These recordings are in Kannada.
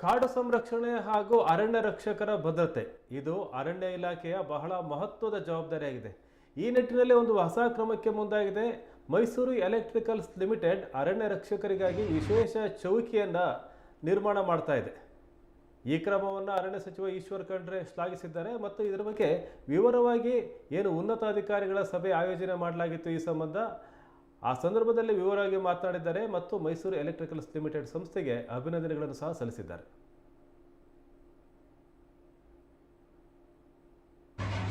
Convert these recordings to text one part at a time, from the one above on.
ಕಾಡು ಸಂರಕ್ಷಣೆ ಹಾಗೂ ಅರಣ್ಯ ರಕ್ಷಕರ ಭದ್ರತೆ ಇದು ಅರಣ್ಯ ಇಲಾಖೆಯ ಬಹಳ ಮಹತ್ವದ ಜವಾಬ್ದಾರಿಯಾಗಿದೆ. ಈ ನಿಟ್ಟಿನಲ್ಲಿ ಒಂದು ಹೊಸ ಕ್ರಮಕ್ಕೆ ಮುಂದಾಗಿದೆ. ಮೈಸೂರು ಎಲೆಕ್ಟ್ರಿಕಲ್ಸ್ ಲಿಮಿಟೆಡ್ ಅರಣ್ಯ ರಕ್ಷಕರಿಗಾಗಿ ವಿಶೇಷ ಚೌಕಿಯನ್ನು ನಿರ್ಮಾಣ ಮಾಡ್ತಾ ಇದೆ. ಈ ಕ್ರಮವನ್ನು ಅರಣ್ಯ ಸಚಿವ ಈಶ್ವರ್ ಖಂಡ್ರೆ ಶ್ಲಾಘಿಸಿದ್ದಾರೆ ಮತ್ತು ಇದರ ಬಗ್ಗೆ ವಿವರವಾಗಿ ಏನು ಉನ್ನತಾಧಿಕಾರಿಗಳ ಸಭೆ ಆಯೋಜನೆ ಮಾಡಲಾಗಿತ್ತು ಈ ಸಂಬಂಧ ಆ ಸಂದರ್ಭದಲ್ಲಿ ವಿವರವಾಗಿ ಮಾತನಾಡಿದ್ದಾರೆ ಮತ್ತು ಮೈಸೂರು ಎಲೆಕ್ಟ್ರಿಕಲ್ಸ್ ಲಿಮಿಟೆಡ್ ಸಂಸ್ಥೆಗೆ ಅಭಿನಂದನೆಗಳನ್ನು ಸಹ ಸಲ್ಲಿಸಿದ್ದಾರೆ.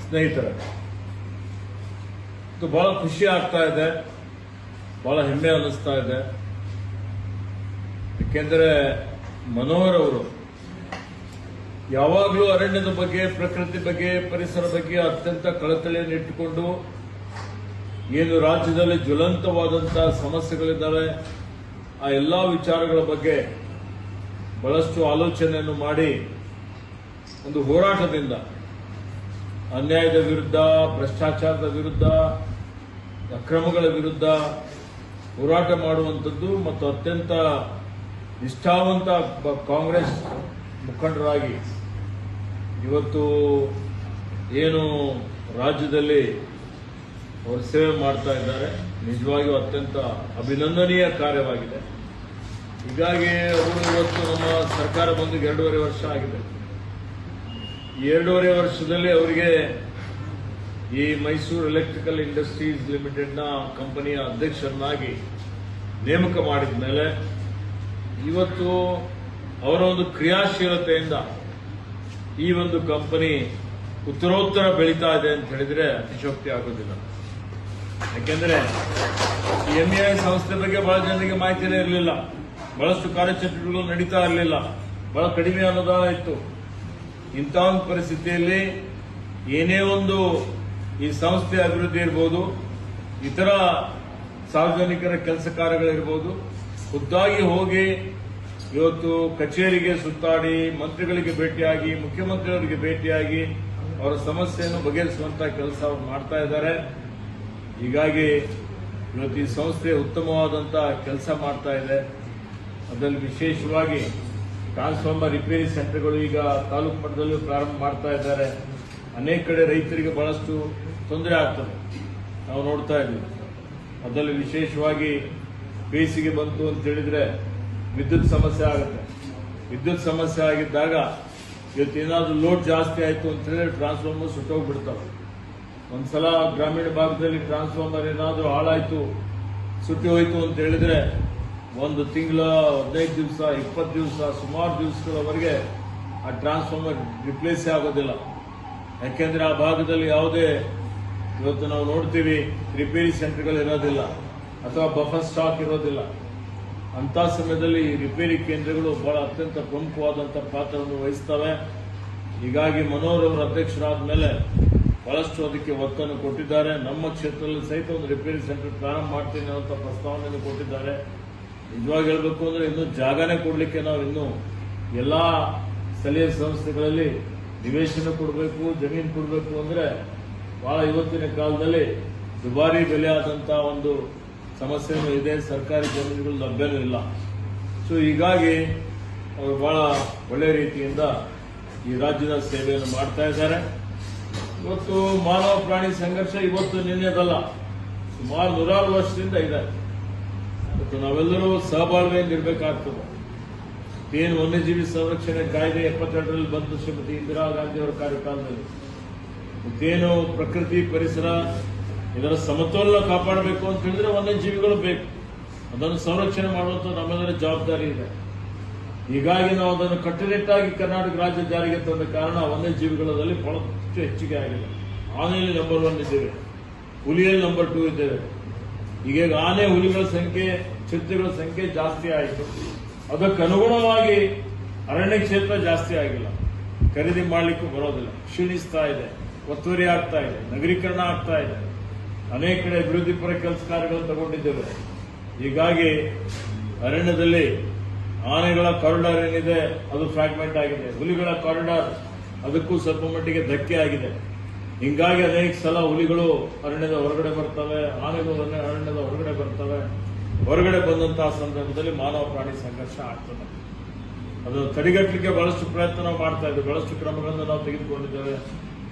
ಸ್ನೇಹಿತರೆ, ಇದು ಬಹಳ ಖುಷಿ ಆಗ್ತಾ ಇದೆ, ಬಹಳ ಹೆಮ್ಮೆ ಅನ್ನಿಸ್ತಾ ಇದೆ. ಯಾಕೆಂದ್ರೆ ಮನೋಹರ್ ಅವರು ಯಾವಾಗಲೂ ಅರಣ್ಯದ ಬಗ್ಗೆ, ಪ್ರಕೃತಿ ಬಗ್ಗೆ, ಪರಿಸರ ಬಗ್ಗೆ ಅತ್ಯಂತ ಕಳಕಳಿಯನ್ನು ಇಟ್ಟುಕೊಂಡು ಏನು ರಾಜ್ಯದಲ್ಲಿ ಜ್ವಲಂತವಾದಂತಹ ಸಮಸ್ಯೆಗಳಿದ್ದಾವೆ ಆ ಎಲ್ಲಾ ವಿಚಾರಗಳ ಬಗ್ಗೆ ಬಹಳಷ್ಟು ಆಲೋಚನೆಯನ್ನು ಮಾಡಿ ಒಂದು ಹೋರಾಟದಿಂದ ಅನ್ಯಾಯದ ವಿರುದ್ಧ, ಭ್ರಷ್ಟಾಚಾರದ ವಿರುದ್ಧ, ಅಕ್ರಮಗಳ ವಿರುದ್ಧ ಹೋರಾಟ ಮಾಡುವಂಥದ್ದು ಮತ್ತು ಅತ್ಯಂತ ನಿಷ್ಠಾವಂತ ಕಾಂಗ್ರೆಸ್ ಮುಖಂಡರಾಗಿ ಇವತ್ತು ಏನು ರಾಜ್ಯದಲ್ಲಿ ಅವರು ಸೇವೆ ಮಾಡ್ತಾ ಇದ್ದಾರೆ. ನಿಜವಾಗಿಯೂ ಅತ್ಯಂತ ಅಭಿನಂದನೀಯ ಕಾರ್ಯವಾಗಿದೆ. ಹೀಗಾಗಿ ಅವರು ಇವತ್ತು ನಮ್ಮ ಸರ್ಕಾರ ಬಂದು 2.5 ವರ್ಷ ಆಗಿದೆ. ಈ 2.5 ವರ್ಷದಲ್ಲಿ ಅವರಿಗೆ ಈ ಮೈಸೂರು ಎಲೆಕ್ಟ್ರಿಕಲ್ ಇಂಡಸ್ಟ್ರೀಸ್ ಲಿಮಿಟೆಡ್ನ ಕಂಪನಿಯ ಅಧ್ಯಕ್ಷರನ್ನಾಗಿ ನೇಮಕ ಮಾಡಿದ ಮೇಲೆ ಇವತ್ತು ಅವರ ಒಂದು ಕ್ರಿಯಾಶೀಲತೆಯಿಂದ ಈ ಒಂದು ಕಂಪನಿ ಉತ್ತರೋತ್ತರ ಬೆಳೀತಾ ಇದೆ ಅಂತ ಹೇಳಿದ್ರೆ ಅತಿಶಯೋಕ್ತಿ ಆಗೋದಿಲ್ಲ. ಯಾಕೆಂದ್ರೆ ಎಂಇಐ ಸಂಸ್ಥೆ ಬಗ್ಗೆ ಬಹಳ ಜನರಿಗೆ ಮಾಹಿತಿನೇ ಇರಲಿಲ್ಲ, ಬಹಳಷ್ಟು ಕಾರ್ಯಚಟುವಟಿಕೆಗಳು ನಡೀತಾ ಇರಲಿಲ್ಲ, ಬಹಳ ಕಡಿಮೆ ಅನುದಾನ ಇತ್ತು. ಇಂಥ ಒಂದು ಪರಿಸ್ಥಿತಿಯಲ್ಲಿ ಏನೇ ಒಂದು ಈ ಸಂಸ್ಥೆ ಅಭಿವೃದ್ಧಿ ಇರಬಹುದು, ಇತರ ಸಾರ್ವಜನಿಕರ ಕೆಲಸ ಕಾರ್ಯಗಳಿರ್ಬೋದು, ಖುದ್ದಾಗಿ ಹೋಗಿ ಇವತ್ತು ಕಚೇರಿಗೆ ಸುತ್ತಾಡಿ ಮಂತ್ರಿಗಳಿಗೆ ಭೇಟಿಯಾಗಿ, ಮುಖ್ಯಮಂತ್ರಿಯವರಿಗೆ ಭೇಟಿಯಾಗಿ ಅವರ ಸಮಸ್ಯೆಯನ್ನು ಬಗೆಹರಿಸುವಂತಹ ಕೆಲಸ ಅವರು ಮಾಡ್ತಾ ಇದ್ದಾರೆ. ಹೀಗಾಗಿ ಇವತ್ತು ಈ ಸಂಸ್ಥೆ ಉತ್ತಮವಾದಂತಹ ಕೆಲಸ ಮಾಡ್ತಾ ಇದೆ. ಅದರಲ್ಲಿ ವಿಶೇಷವಾಗಿ ಟ್ರಾನ್ಸ್ಫಾರ್ಮರ್ ರಿಪೇರಿ ಸೆಂಟರ್ಗಳು ಈಗ ತಾಲೂಕು ಮಟ್ಟದಲ್ಲೂ ಪ್ರಾರಂಭ ಮಾಡ್ತಾ ಇದ್ದಾರೆ. ಅನೇಕ ಕಡೆ ರೈತರಿಗೆ ಬಹಳಷ್ಟು ತೊಂದರೆ ಆಗ್ತದೆ, ನಾವು ನೋಡ್ತಾ ಇದ್ದೀವಿ. ಅದರಲ್ಲಿ ವಿಶೇಷವಾಗಿ ಬೇಸಿಗೆ ಬಂತು ಅಂತ ಹೇಳಿದ್ರೆ ವಿದ್ಯುತ್ ಸಮಸ್ಯೆ ಆಗುತ್ತೆ. ವಿದ್ಯುತ್ ಸಮಸ್ಯೆ ಆಗಿದ್ದಾಗ ಇವತ್ತು ಏನಾದರೂ ಲೋಡ್ ಜಾಸ್ತಿ ಆಯಿತು ಅಂತ ಹೇಳಿದ್ರೆ ಟ್ರಾನ್ಸ್ಫಾರ್ಮರ್ ಸುಟ್ಟೋಗ್ಬಿಡ್ತಾವೆ. ಒಂದ್ಸಲ ಗ್ರಾಮೀಣ ಭಾಗದಲ್ಲಿ ಟ್ರಾನ್ಸ್ಫಾರ್ಮರ್ ಏನಾದರೂ ಹಾಳಾಯಿತು, ಸುಟ್ಟಿ ಹೋಯಿತು ಅಂತ ಹೇಳಿದ್ರೆ 1 ತಿಂಗಳ, 15 ದಿವಸ, 20 ದಿವಸ, ಸುಮಾರು ದಿವಸಗಳವರೆಗೆ ಆ ಟ್ರಾನ್ಸ್ಫಾರ್ಮರ್ ರಿಪ್ಲೇಸ್ ಆಗೋದಿಲ್ಲ. ಯಾಕೆಂದ್ರೆ ಆ ಭಾಗದಲ್ಲಿ ಯಾವುದೇ ಇವತ್ತು ನಾವು ನೋಡ್ತೀವಿ ರಿಪೇರಿ ಸೆಂಟರ್ಗಳು ಇರೋದಿಲ್ಲ ಅಥವಾ ಬಫರ್ ಸ್ಟಾಕ್ ಇರೋದಿಲ್ಲ. ಅಂತ ಸಮಯದಲ್ಲಿ ರಿಪೇರಿ ಕೇಂದ್ರಗಳು ಬಹಳ ಅತ್ಯಂತ ಪ್ರಮುಖವಾದಂತಹ ಪಾತ್ರವನ್ನು ವಹಿಸ್ತವೆ. ಹೀಗಾಗಿ ಮನೋಹರ್ ಅವರ ಅಧ್ಯಕ್ಷರಾದ ಮೇಲೆ ಬಹಳಷ್ಟು ಅದಕ್ಕೆ ಒತ್ತನ್ನು ಕೊಟ್ಟಿದ್ದಾರೆ. ನಮ್ಮ ಕ್ಷೇತ್ರದಲ್ಲಿ ಸಹಿತ ಒಂದು ರಿಪೇರಿ ಸೆಂಟರ್ ಪ್ರಾರಂಭ ಮಾಡ್ತೀನಿ ಅನ್ನುವಂಥ ಪ್ರಸ್ತಾವನೆಯನ್ನು ಕೊಟ್ಟಿದ್ದಾರೆ. ನಿಜವಾಗಿ ಹೇಳಬೇಕು ಅಂದ್ರೆ ಇನ್ನೂ ಜಾಗನೇ ಕೊಡಲಿಕ್ಕೆ ನಾವು ಇನ್ನೂ ಎಲ್ಲಾ ಸ್ಥಳೀಯ ಸಂಸ್ಥೆಗಳಲ್ಲಿ ನಿವೇಶನ ಕೊಡಬೇಕು, ಜಮೀನು ಕೊಡಬೇಕು ಅಂದ್ರೆ ಬಹಳ ಇವತ್ತಿನ ಕಾಲದಲ್ಲಿ ದುಬಾರಿ ಬೆಲೆ ಆದಂತಹ ಒಂದು ಸಮಸ್ಯೆನೂ ಇದೆ. ಸರ್ಕಾರಿ ಜಮೀನುಗಳು ಲಭ್ಯನೂ ಇಲ್ಲ. ಸೊ ಹೀಗಾಗಿ ಅವರು ಬಹಳ ಒಳ್ಳೆ ರೀತಿಯಿಂದ ಈ ರಾಜ್ಯದ ಸೇವೆಯನ್ನು ಮಾಡ್ತಾ ಇದ್ದಾರೆ. ಇವತ್ತು ಮಾನವ ಪ್ರಾಣಿ ಸಂಘರ್ಷ ಇವತ್ತು ನಿನ್ನೆದಲ್ಲ, ಸುಮಾರು 100 ವರ್ಷದಿಂದ ಇದೆ. ಇವತ್ತು ನಾವೆಲ್ಲರೂ ಸಹಬಾಳ್ವೆಯಿಂದ ಇರಬೇಕಾಗ್ತದೆ. ಏನು ವನ್ಯಜೀವಿ ಸಂರಕ್ಷಣೆ ಕಾಯ್ದೆ 72ರಲ್ಲಿ ಬಂತು ಶ್ರೀಮತಿ ಇಂದಿರಾ ಗಾಂಧಿ ಅವರ ಕಾರ್ಯಕಾಲದಲ್ಲಿ. ಮತ್ತೇನು ಪ್ರಕೃತಿ, ಪರಿಸರ ಇದರ ಸಮತೋಲನ ಕಾಪಾಡಬೇಕು ಅಂತ ಹೇಳಿದ್ರೆ ವನ್ಯಜೀವಿಗಳು ಬೇಕು. ಅದನ್ನು ಸಂರಕ್ಷಣೆ ಮಾಡುವಂತ ನಮ್ಮೆಲ್ಲರ ಜವಾಬ್ದಾರಿ ಇದೆ. ಹೀಗಾಗಿ ನಾವು ಅದನ್ನು ಕಟ್ಟುನಿಟ್ಟಾಗಿ ಕರ್ನಾಟಕ ರಾಜ್ಯ ಜಾರಿಗೆ ತಂದ ಕಾರಣ ವನ್ಯಜೀವಿಗಳಲ್ಲಿ ಬಹಳಷ್ಟು ಹೆಚ್ಚಿಗೆ ಆಗಿದೆ. ಆನೆಯಲ್ಲಿ ನಂಬರ್ 1 ಇದ್ದೇವೆ, ಹುಲಿಯಲ್ಲಿ ನಂಬರ್ 2 ಇದ್ದೇವೆ. ಈಗ ಆನೆ, ಹುಲಿಗಳ ಸಂಖ್ಯೆ, ಚಿರತೆಗಳ ಸಂಖ್ಯೆ ಜಾಸ್ತಿ ಆಯಿತು. ಅದಕ್ಕೆ ಅನುಗುಣವಾಗಿ ಅರಣ್ಯ ಕ್ಷೇತ್ರ ಜಾಸ್ತಿ ಆಗಿಲ್ಲ, ಖರೀದಿ ಮಾಡಲಿಕ್ಕೂ ಬರೋದಿಲ್ಲ, ಕ್ಷೀಣಿಸ್ತಾ ಇದೆ, ಒತ್ತುವರಿ ಆಗ್ತಾ ಇದೆ, ನಗರೀಕರಣ ಆಗ್ತಾ ಇದೆ. ಅನೇಕ ಕಡೆ ಅಭಿವೃದ್ಧಿ ಪರ ಕೆಲಸ ಕಾರ್ಯಗಳನ್ನು ತಗೊಂಡಿದ್ದೇವೆ. ಹೀಗಾಗಿ ಅರಣ್ಯದಲ್ಲಿ ಆನೆಗಳ ಕಾರಿಡಾರ್ ಏನಿದೆ ಅದು ಫ್ರಾಗ್ಮೆಂಟ್ ಆಗಿದೆ, ಹುಲಿಗಳ ಕಾರಿಡಾರ್ ಅದಕ್ಕೂ ಸ್ವಲ್ಪ ಮಟ್ಟಿಗೆ ಧಕ್ಕೆ ಆಗಿದೆ. ಹಿಂಗಾಗಿ ಅನೇಕ ಸಲ ಹುಲಿಗಳು ಅರಣ್ಯದ ಹೊರಗಡೆ ಬರ್ತವೆ, ಆನೆಗಳು ಅರಣ್ಯದ ಹೊರಗಡೆ ಬರ್ತವೆ. ಹೊರಗಡೆ ಬಂದಂತಹ ಸಂದರ್ಭದಲ್ಲಿ ಮಾನವ ಪ್ರಾಣಿ ಸಂಘರ್ಷ ಆಗ್ತದೆ. ಅದನ್ನು ತಡೆಗಟ್ಟಲಿಕ್ಕೆ ಬಹಳಷ್ಟು ಪ್ರಯತ್ನ ನಾವು ಮಾಡ್ತಾ ಇದ್ದೇವೆ, ಬಹಳಷ್ಟು ಕ್ರಮಗಳನ್ನು ನಾವು ತೆಗೆದುಕೊಂಡಿದ್ದೇವೆ.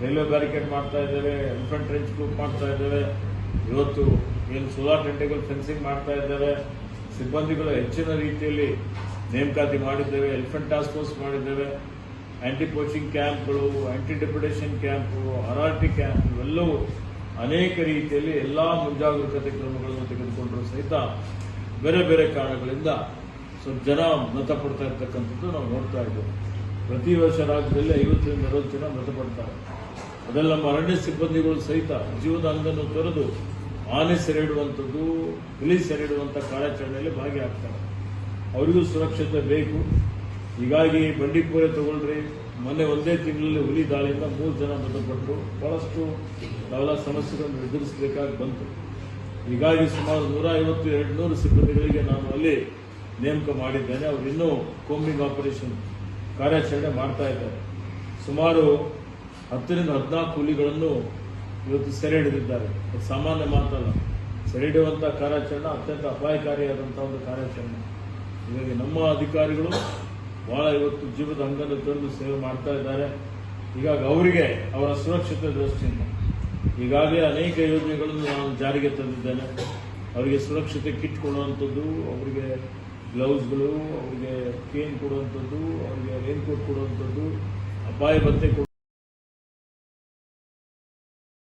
ರೈಲ್ವೆ ಬ್ಯಾರಿಕೇಡ್ ಮಾಡ್ತಾ ಇದ್ದೇವೆ, ಎಲಿಫೆಂಟ್ ಟ್ರೆಂಚ್ ಗ್ರೂಪ್ ಮಾಡ್ತಾ ಇದ್ದೇವೆ. ಇವತ್ತು ಏನು ಸೋಲಾರ್ ಟೆಂಟೆಗಳು ಫೆನ್ಸಿಂಗ್ ಮಾಡ್ತಾ ಇದ್ದೇವೆ. ಸಿಬ್ಬಂದಿಗಳು ಹೆಚ್ಚಿನ ರೀತಿಯಲ್ಲಿ ನೇಮಕಾತಿ ಮಾಡಿದ್ದೇವೆ. ಎಲಿಫೆಂಟ್ ಟಾಸ್ಕ್ ಫೋರ್ಸ್ ಮಾಡಿದ್ದೇವೆ. ಆಂಟಿ ಪೋಚಿಂಗ್ ಕ್ಯಾಂಪ್ಗಳು, anti depredation camp, RRT camp ಇವೆಲ್ಲವೂ ಅನೇಕ ರೀತಿಯಲ್ಲಿ ಎಲ್ಲಾ ಮುಂಜಾಗ್ರತಾ ಕ್ರಮಗಳನ್ನು ತೆಗೆದುಕೊಂಡರೂ ಸಹಿತ ಬೇರೆ ಬೇರೆ ಕಾರಣಗಳಿಂದ ಸ್ವಲ್ಪ ಜನ ಮೃತಪಡ್ತಾ ಇರ್ತಕ್ಕಂಥದ್ದು ನಾವು ನೋಡ್ತಾ ಇದ್ದೇವೆ. ಪ್ರತಿ ವರ್ಷ ರಾಜ್ಯದಲ್ಲಿ 50ರಿಂದ 60 ಜನ ಮೃತಪಡ್ತಾರೆ. ಅದೆಲ್ಲ ನಮ್ಮ ಅರಣ್ಯ ಸಿಬ್ಬಂದಿಗಳು ಸಹಿತ ಜೀವದ ಅಂಗನ್ನು ತೊರೆದು ಆನೆ ಸೆರೆ ಹಿಡುವಂಥದ್ದು, ಹುಲಿ ಸೆರೆ ಹಿಡುವಂಥ ಕಾರ್ಯಾಚರಣೆಯಲ್ಲಿ ಭಾಗಿಯಾಗ್ತಾರೆ. ಅವರಿಗೂ ಸುರಕ್ಷತೆ ಬೇಕು. ಹೀಗಾಗಿ ಬಂಡೀಪುರ ತಗೊಳ್ರಿ, ಮೊನ್ನೆ ಒಂದೇ ತಿಂಗಳಲ್ಲಿ ಹುಲಿ ದಾಳಿಯಿಂದ 3 ಜನ ಮೃತಪಟ್ಟರು. ಬಹಳಷ್ಟು ನಾವೆಲ್ಲ ಸಮಸ್ಯೆಗಳನ್ನು ಎದುರಿಸಬೇಕಾಗಿ ಬಂತು. ಹೀಗಾಗಿ ಸುಮಾರು 150-200 ಸಿಬ್ಬಂದಿಗಳಿಗೆ ನಾನು ಅಲ್ಲಿ ನೇಮಕ ಮಾಡಿದ್ದೇನೆ. ಅವರು ಇನ್ನೂ ಕೋಂಬಿಂಗ್ ಆಪರೇಷನ್ ಕಾರ್ಯಾಚರಣೆ ಮಾಡ್ತಾ ಇದ್ದಾರೆ. ಸುಮಾರು 10ರಿಂದ 14 ಹುಲಿಗಳನ್ನು ಇವತ್ತು ಸೆರೆ ಹಿಡಿದಿದ್ದಾರೆ. ಅದು ಸಾಮಾನ್ಯ ಮಾತಲ್ಲ. ಸೆರೆ ಹಿಡಿಯುವಂಥ ಕಾರ್ಯಾಚರಣೆ ಅತ್ಯಂತ ಅಪಾಯಕಾರಿಯಾದಂಥ ಒಂದು ಕಾರ್ಯಾಚರಣೆ. ಹೀಗಾಗಿ ನಮ್ಮ ಅಧಿಕಾರಿಗಳು ಬಹಳ ಇವತ್ತು ಜೀವದ ಅಂಗನ್ನು ತೊರೆದು ಸೇವೆ ಮಾಡ್ತಾ ಇದ್ದಾರೆ. ಹೀಗಾಗಿ ಅವರಿಗೆ ಅವರ ಸುರಕ್ಷತೆ ದೃಷ್ಟಿಯಿಂದ ಈಗಾಗಲೇ ಅನೇಕ ಯೋಜನೆಗಳನ್ನು ನಾನು ಜಾರಿಗೆ ತಂದಿದ್ದೇನೆ. ಅವರಿಗೆ ಸುರಕ್ಷತೆ ಕಿಟ್ ಕೊಡುವಂಥದ್ದು, ಅವರಿಗೆ ಗ್ಲೌಸ್ಗಳು, ಅವರಿಗೆ ಕೇನ್ ಕೊಡುವಂಥದ್ದು, ಅವರಿಗೆ ರೈನ್ ಕೋಟ್ ಕೊಡುವಂಥದ್ದು, ಅಪಾಯ ಭತ್ಯೆ